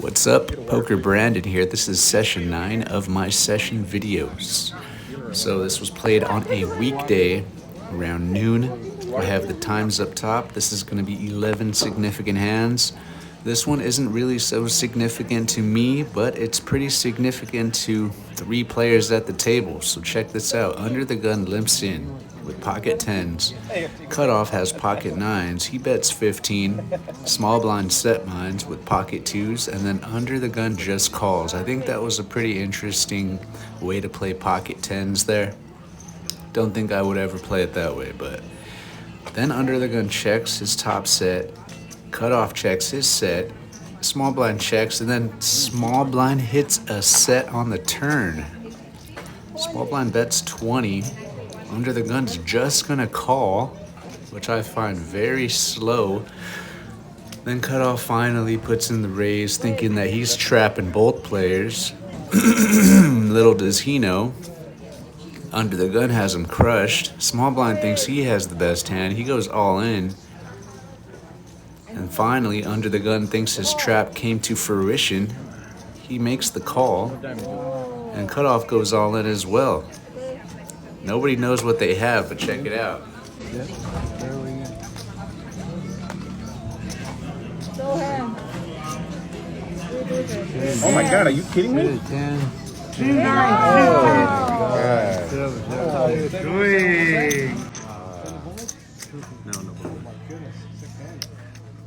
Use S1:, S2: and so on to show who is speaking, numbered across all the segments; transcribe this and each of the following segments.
S1: What's up? PokerBrandon here. This is session 9 of my session videos. So this was played on a weekday around noon. I have the times up top. This is going to be 11 significant hands. This one isn't really so significant to me, but it's pretty significant to 3 players at the table. So check this out. Under the gun limps in with pocket 10s. Cutoff has pocket 9s. He bets 15. Small blind set mines with pocket 2s. And then under the gun just calls. I think that was a pretty interesting way to play pocket 10s there. Don't think I would ever play it that way, but then under the gun checks his top set. Cutoff checks his set. Small blind checks, and then small blind hits a set on the turn. Small blind bets 20. Under the gun's just gonna call, which I find very slow. Then Cutoff finally puts in the raise, thinking that he's trapping both players. Little does he know, under the gun has him crushed. Small blind thinks he has the best hand. He goes all in. And finally, under the gun thinks his trap came to fruition. He makes the call, and Cutoff goes all in as well. Nobody knows what they have, but check it out.
S2: Oh my God, are you kidding me?
S3: What are you doing?
S2: No.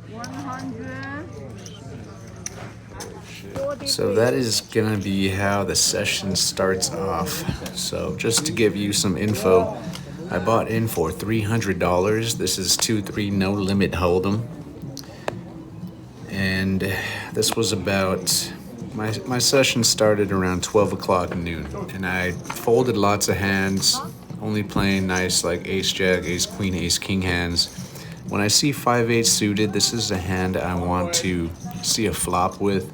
S3: 100.
S1: So that is gonna be how the session starts off. So just to give you some info, I bought in for $300. This is 2-3 no limit hold'em. And this was about, my session started around 12 o'clock noon. And I folded lots of hands, only playing nice like ace jack, ace queen, ace king hands. When I see 5-8 suited, this is a hand I want to see a flop with.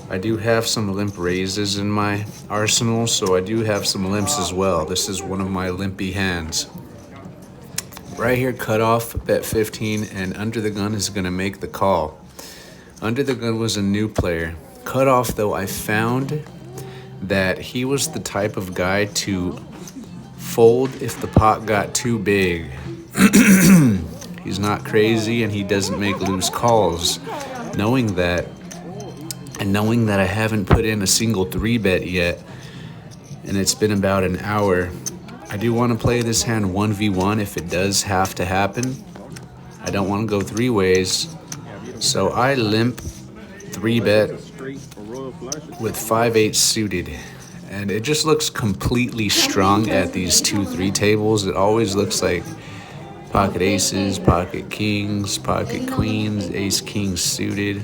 S1: I do have some limp raises in my arsenal, so I do have some limps as well. This is one of my limpy hands. Right here, Cutoff, bet 15, and under the gun is gonna make the call. Under the gun was a new player. Cutoff, though, I found that he was the type of guy to fold if the pot got too big. He's not crazy, and he doesn't make loose calls. Knowing that, and knowing that I haven't put in a single 3-bet yet, and it's been about an hour, I do want to play this hand 1v1 if it does have to happen. I don't want to go 3 ways, so I limp 3-bet with 5-8 suited. And it just looks completely strong at these 2-3 tables. It always looks like pocket aces, pocket kings, pocket queens, ace kings suited.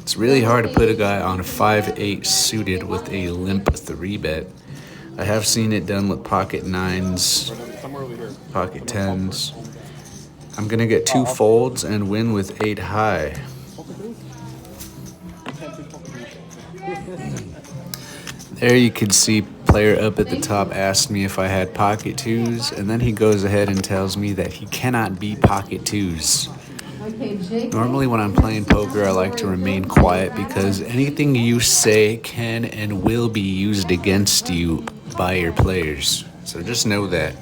S1: It's really hard to put a guy on a 5-8 suited with a limp 3-bet. I have seen it done with pocket 9s, pocket 10s. I'm gonna get 2 folds and win with 8 high. There you can see player up at the top asked me if I had pocket 2s, and then he goes ahead and tells me that he cannot beat pocket 2s. Normally when I'm playing poker, I like to remain quiet because anything you say can and will be used against you by your players. So just know that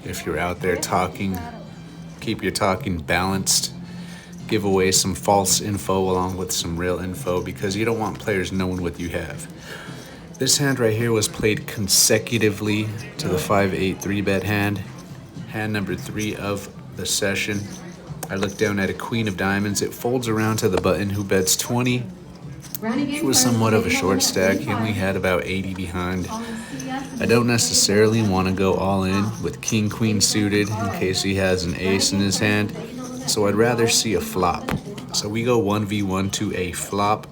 S1: if you're out there talking, keep your talking balanced. Give away some false info along with some real info because you don't want players knowing what you have. This hand right here was played consecutively to the 5-8 3-bet hand. Hand number 3 of the session. I look down at a queen of diamonds. It folds around to the button who bets 20. He was somewhat of a short stack. He only had about 80 behind. I don't necessarily want to go all in with king queen suited in case he has an ace in his hand. So I'd rather see a flop. So we go 1v1 to a flop.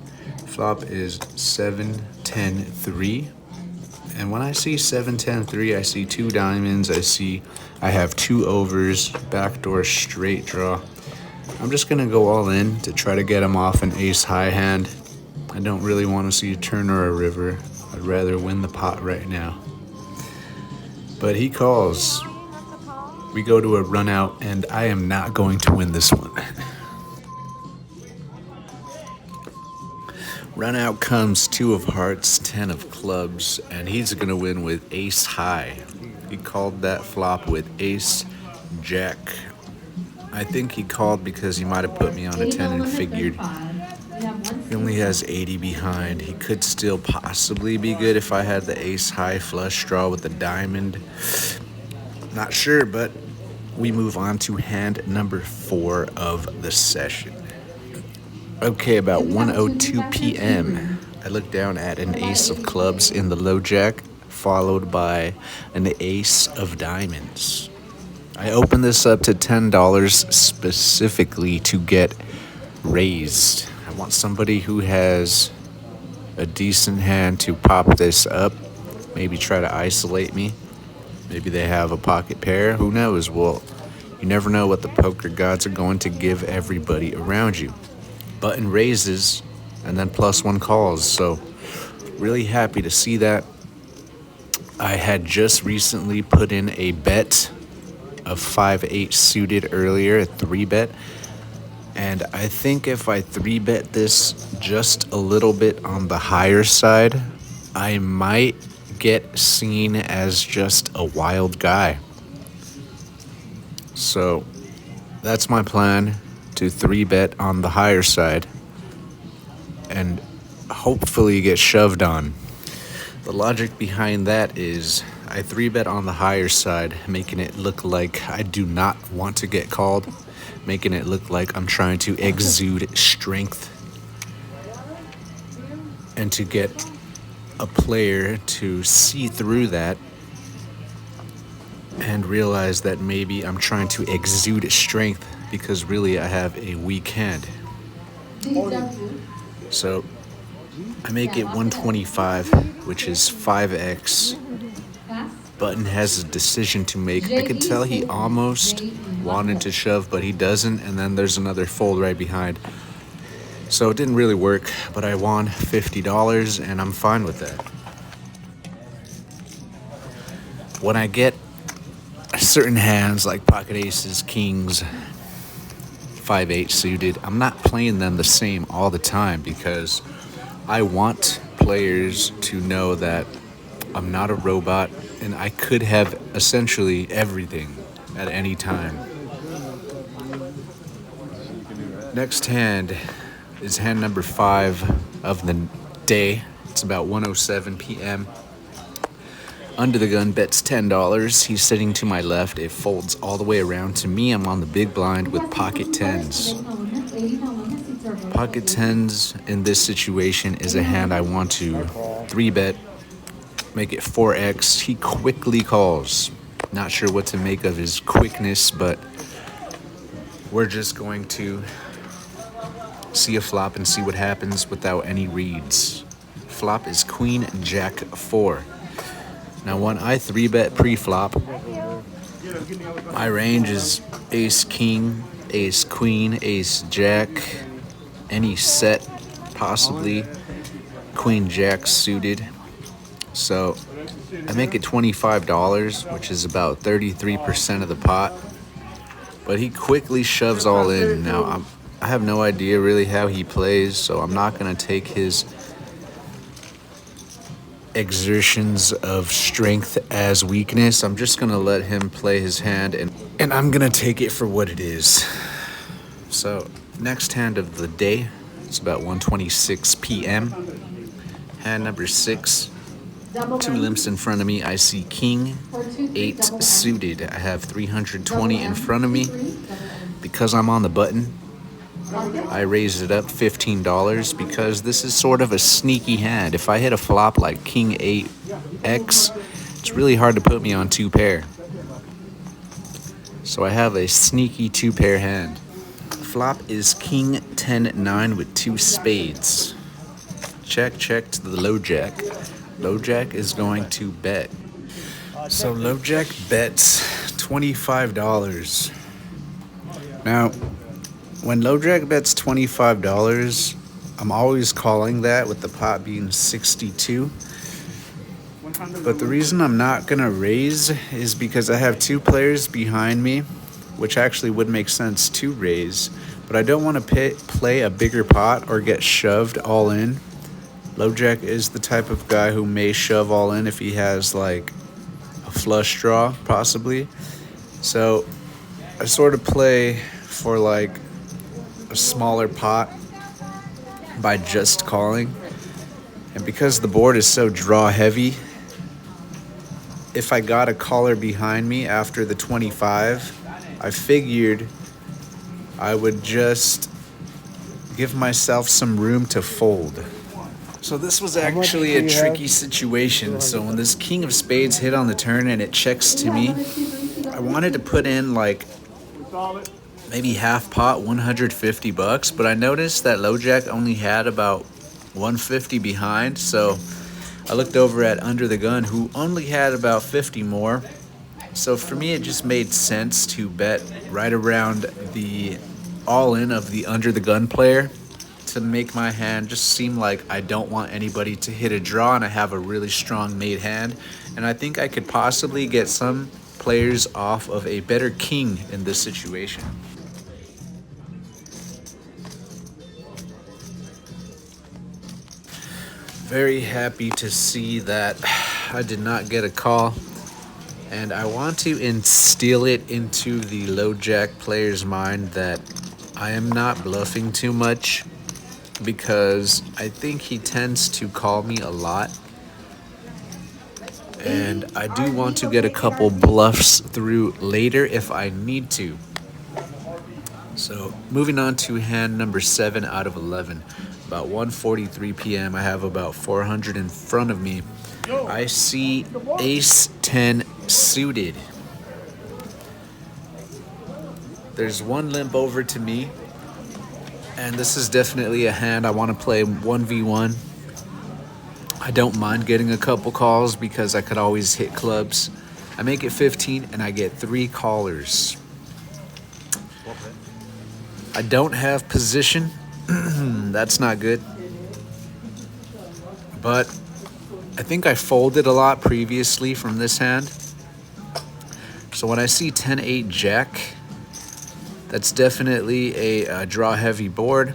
S1: Flop is 7-10-3. And when I see 7-10-3, I see 2 diamonds. I have 2 overs, backdoor straight draw. I'm just gonna go all in to try to get him off an ace high hand. I don't really want to see a turn or a river. I'd rather win the pot right now. But he calls. We go to a run out, and I am not going to win this one. Run out comes 2 of hearts, 10 of clubs, and he's gonna win with ace high. He called that flop with ace jack. I think he called because he might have put me on a 10 and figured he only has 80 behind. He could still possibly be good if I had the ace high flush draw with the diamond. Not sure, but we move on to hand number 4 of the session. Okay, about 1:02 p.m. I look down at an ace of clubs in the low jack, followed by an ace of diamonds. I open this up to $10 specifically to get raised. I want somebody who has a decent hand to pop this up, maybe try to isolate me. Maybe they have a pocket pair, who knows? Well, you never know what the poker gods are going to give everybody around you. Button raises and then +1 calls, so really happy to see that. I had just recently put in a bet of 5-8 suited earlier, a 3-bet, and I think if I 3-bet this just a little bit on the higher side, I might get seen as just a wild guy. So that's my plan, to 3-bet on the higher side and hopefully get shoved on. The logic behind that is I 3-bet on the higher side, making it look like I do not want to get called, making it look like I'm trying to exude strength and to get a player to see through that and realize that maybe I'm trying to exude strength because really I have a weak hand. So I make it 125, which is 5x. Button has a decision to make. I could tell he almost wanted to shove, but he doesn't, and then there's another fold right behind. So it didn't really work, but I won $50 and I'm fine with that. When I get certain hands like pocket aces, kings, 5-8 suited, I'm not playing them the same all the time because I want players to know that I'm not a robot and I could have essentially everything at any time. Next hand is hand number 5 of the day. It's about 1:07 p.m. Under the gun bets $10. He's sitting to my left. It folds all the way around to me. I'm on the big blind with pocket tens. Pocket tens in this situation is a hand I want to 3-bet, make it 4x. He quickly calls. Not sure what to make of his quickness, but we're just going to see a flop and see what happens without any reads. Flop is queen jack 4. Now when I 3-bet pre-flop, my range is ace king, ace queen, ace jack, any set, possibly queen jack suited. So I make it $25, which is about 33% of the pot. But he quickly shoves all in. Now I have no idea really how he plays, so I'm not gonna take his exertions of strength as weakness. I'm just gonna let him play his hand and I'm gonna take it for what it is. So next hand of the day, it's about 1:26 p.m. Hand number 6, 2 limps in front of me. I see king 8 suited. I have 320 in front of me. Because I'm on the button, I raised it up $15 because this is sort of a sneaky hand. If I hit a flop like king 8x, it's really hard to put me on 2 pair. So I have a sneaky 2 pair hand. Flop is king 10-9 with 2 spades. Check to the low jack. Low jack is going to bet. So low jack bets $25. Now, when low jack bets $25, I'm always calling that with the pot being 62. But the reason I'm not gonna raise is because I have 2 players behind me, which actually would make sense to raise, but I don't want to play a bigger pot or get shoved all in. LoJack is the type of guy who may shove all in if he has like a flush draw, possibly. So I sort of play for like a smaller pot by just calling. And because the board is so draw heavy, if I got a caller behind me after the 25, I figured I would just give myself some room to fold. So this was actually a tricky situation. So when this king of spades hit on the turn and it checks to me, I wanted to put in like maybe half pot, 150 bucks, but I noticed that LoJack only had about 150 behind. So I looked over at Under the Gun, who only had about 50 more. So for me, it just made sense to bet right around the all-in of the Under the Gun player to make my hand just seem like I don't want anybody to hit a draw and I have a really strong made hand. And I think I could possibly get some players off of a better king in this situation. Very happy to see that I did not get a call, and I want to instill it into the LoJack player's mind that I am not bluffing too much, because I think he tends to call me a lot, and I do want to get a couple bluffs through later if I need to. So moving on to hand number 7 out of 11. About 1:43 p.m. I have about 400 in front of me. I see ace 10 suited. There's one limp over to me, and this is definitely a hand I want to play 1v1. I don't mind getting a couple calls because I could always hit clubs. I make it 15 and I get 3 callers. I don't have position. That's not good. But I think I folded a lot previously from this hand. So when I see 10-8 jack, that's definitely a draw heavy board.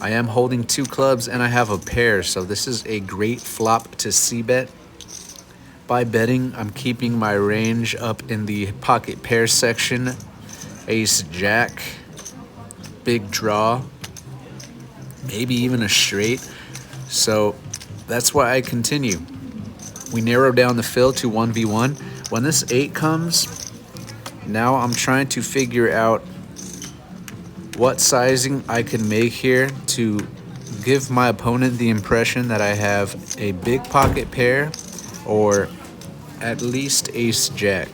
S1: I am holding 2 clubs and I have a pair, so this is a great flop to c-bet. By betting, I'm keeping my range up in the pocket pair section. Ace jack, big draw, maybe even a straight. So that's why I continue. We narrow down the fill to 1v1. When this 8 comes, now I'm trying to figure out what sizing I can make here to give my opponent the impression that I have a big pocket pair or at least ace jack.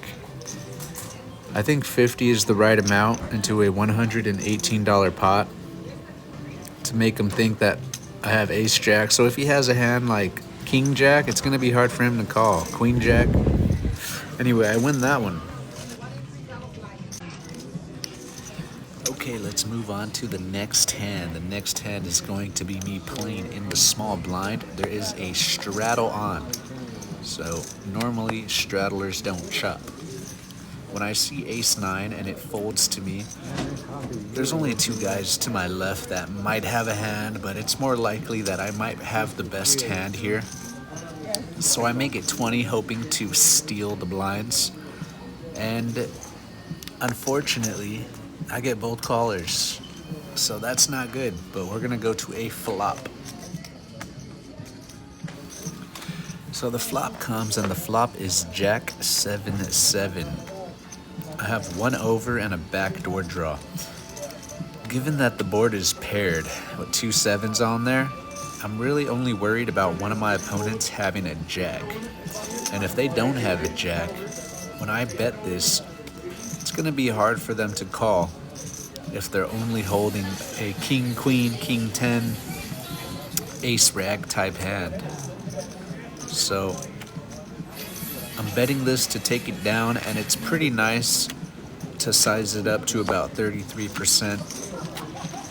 S1: I think 50 is the right amount into a $118 pot to make him think that I have ace jack. So if he has a hand like king jack, it's going to be hard for him to call. Queen jack. Anyway, I win that one. Okay, let's move on to the next hand. The next hand is going to be me playing in the small blind. There is a straddle on. So normally straddlers don't chop. When I see ace 9 and it folds to me, there's only 2 guys to my left that might have a hand, but it's more likely that I might have the best hand here. So I make it 20, hoping to steal the blinds. And unfortunately, I get both callers. So that's not good, but we're gonna go to a flop. So the flop comes, and the flop is jack 7-7. I have 1 over and a backdoor draw. Given that the board is paired with 2 7s on there, I'm really only worried about one of my opponents having a jack. And if they don't have a jack, when I bet this, it's gonna be hard for them to call if they're only holding a king, queen, king 10, ace rag type hand. So I'm betting this to take it down, and it's pretty nice to size it up to about 33%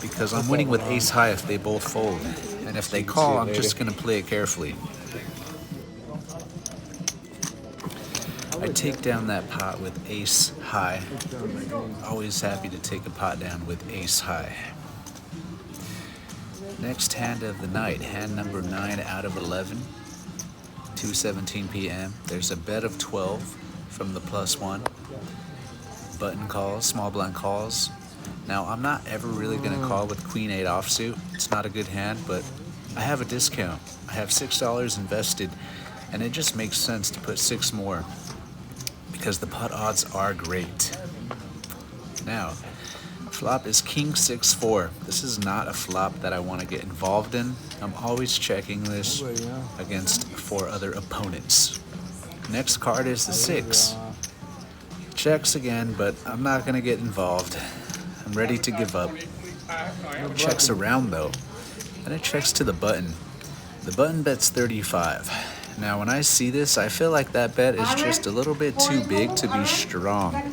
S1: because I'm winning with ace high if they both fold. And if they call, I'm just going to play it carefully. I take down that pot with ace high. Always happy to take a pot down with ace high. Next hand of the night, hand number 9 out of 11, 2:17 p.m. There's a bet of 12 from the +1. Button calls, small blind calls. Now, I'm not ever really going to call with Queen 8 offsuit. It's not a good hand, but I have a discount. I have $6 invested, and it just makes sense to put 6 more because the pot odds are great. Now, flop is King 6-4. This is not a flop that I want to get involved in. I'm always checking this against 4 other opponents. Next card is the 6. Checks again, but I'm not going to get involved. I'm ready to give up. Checks around though, and it checks to the button. The button bets 35. Now when I see this, I feel like that bet is just a little bit too big to be strong. I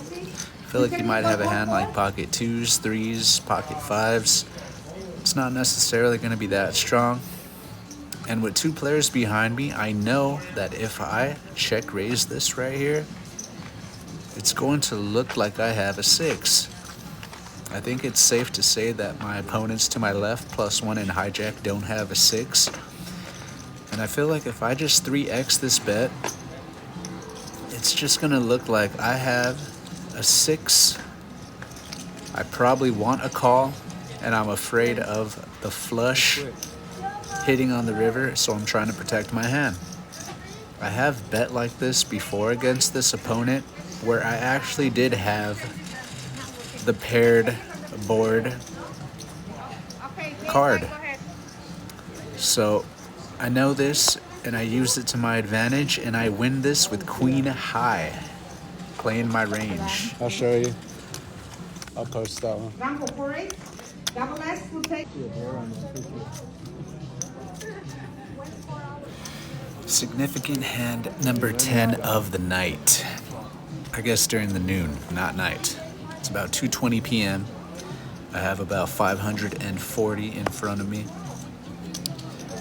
S1: feel like you might have a hand like pocket 2s, 3s, pocket 5s. It's not necessarily going to be that strong. And with 2 players behind me, I know that if I check raise this right here, it's going to look like I have a 6. I think it's safe to say that my opponents to my left, +1 and hijack, don't have a 6. And I feel like if I just 3x this bet, it's just going to look like I have a 6. I probably want a call, and I'm afraid of the flush hitting on the river, so I'm trying to protect my hand. I have bet like this before against this opponent, where I actually did have the paired board card. So I know this, and I use it to my advantage, and I win this with Queen High, playing my range.
S3: I'll show you. I'll post that one.
S1: Significant hand number 10 of the night. I guess during the noon, not night. It's about 2:20 p.m. I have about 540 in front of me.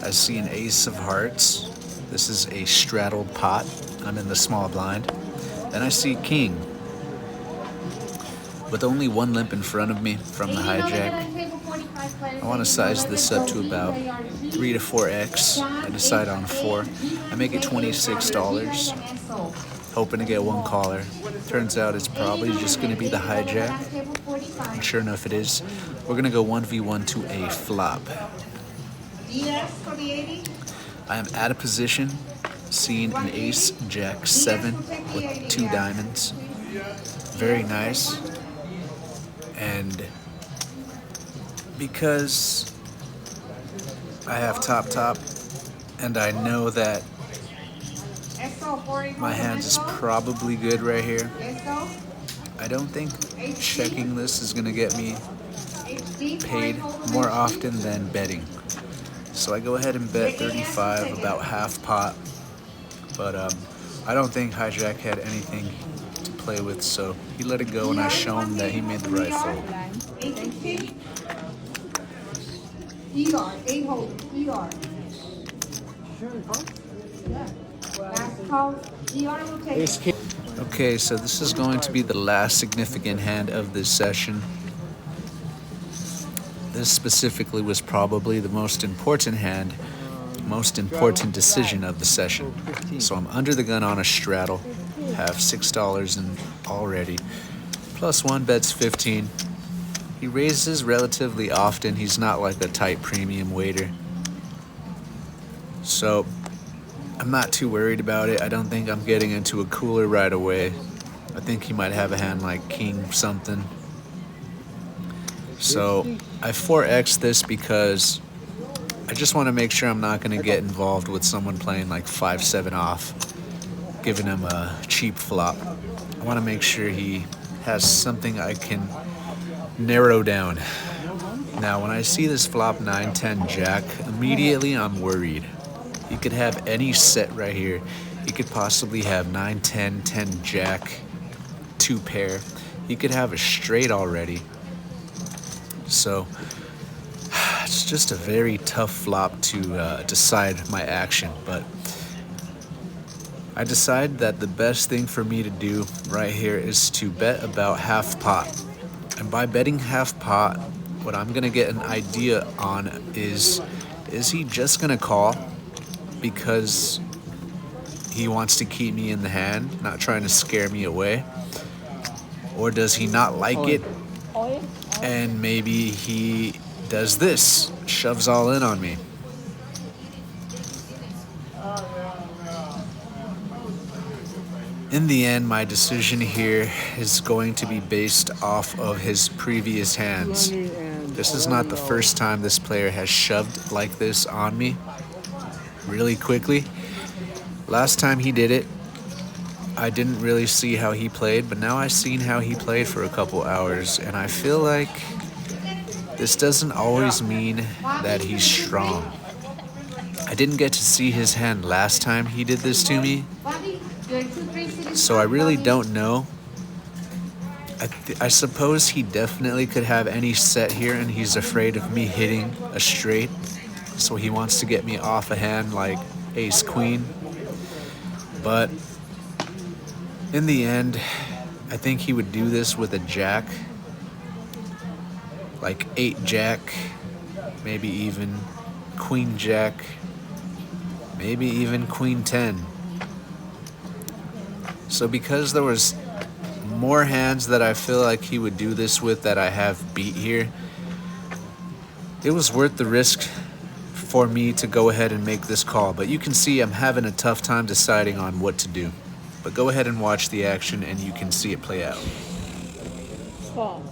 S1: I see an ace of hearts. This is a straddled pot. I'm in the small blind. Then I see king. With only 1 limp in front of me from the hijack, I want to size this up to about 3 to 4x. I decide on 4. I make it $26, hoping to get 1 caller. Turns out it's probably just going to be the hijack. And sure enough it is. We're going to go 1v1 to a flop. I am at a position, seeing an ace, jack 7 with 2 diamonds. Very nice. And because I have top, and I know that my hands is probably good right here, I don't think checking this is going to get me paid more often than betting. So I go ahead and bet 35, about half pot. But I don't think hijack had anything to play with, so he let it go, and I show him that he made the right fold. Okay, so this is going to be the last significant hand of this session. This specifically was probably the most important hand, most important decision of the session. So I'm under the gun on a straddle, have $6 in already. +1 bets 15. He raises relatively often. He's not like a tight premium waiter. So I'm not too worried about it. I don't think I'm getting into a cooler right away. I think he might have a hand like king something. So I 4x this because I just want to make sure I'm not going to get involved with someone playing like 5-7 off, giving him a cheap flop. I want to make sure he has something I can narrow down. Now when I see this flop 9-10 jack, immediately I'm worried. He could have any set right here. He could possibly have 9-10, 10 jack, 2 pair. He could have a straight already. So it's just a very tough flop to decide my action, but I decide that the best thing for me to do right here is to bet about half pot. And by betting half pot, what I'm gonna get an idea on is he just gonna call because he wants to keep me in the hand, not trying to scare me away? Or does he not like it and maybe he does this, shoves all in on me? In the end, my decision here is going to be based off of his previous hands. This is not the first time this player has shoved like this on me really quickly. Last time he did it, I didn't really see how he played, but now I've seen how he played for a couple hours, and I feel like this doesn't always mean that he's strong. I didn't get to see his hand last time he did this to me, so I really don't know. I suppose he definitely could have any set here, and he's afraid of me hitting a straight, so he wants to get me off a hand like ace queen. But in the end, I think he would do this with a jack, like 8 jack, maybe even queen jack, maybe even queen 10. So because there was more hands that I feel like he would do this with that I have beat here, it was worth the risk for me to go ahead and make this call. But you can see I'm having a tough time deciding on what to do. But go ahead and watch the action and you can see it play out.
S4: Call.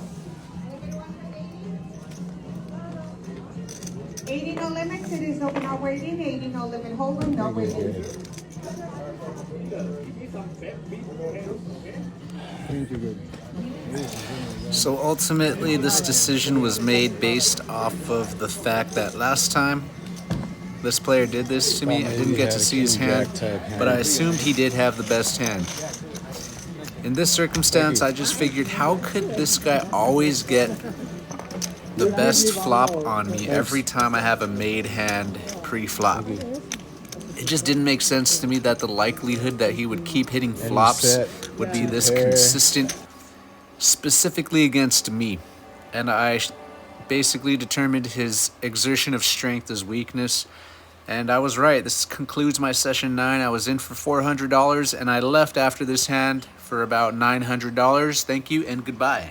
S5: 80 no limit, cities open, not waiting. 80 no limit, hold room, not waiting.
S1: So ultimately, this decision was made based off of the fact that last time this player did this to me, I didn't get to see his hand, but I assumed he did have the best hand. In this circumstance, I just figured, how could this guy always get the best flop on me every time I have a made hand pre-flop? It just didn't make sense to me that the likelihood that he would keep hitting flops would be this consistent, specifically against me. And I basically determined his exertion of strength as weakness. And I was right. This concludes my session 9. I was in for $400 and I left after this hand for about $900. Thank you and goodbye.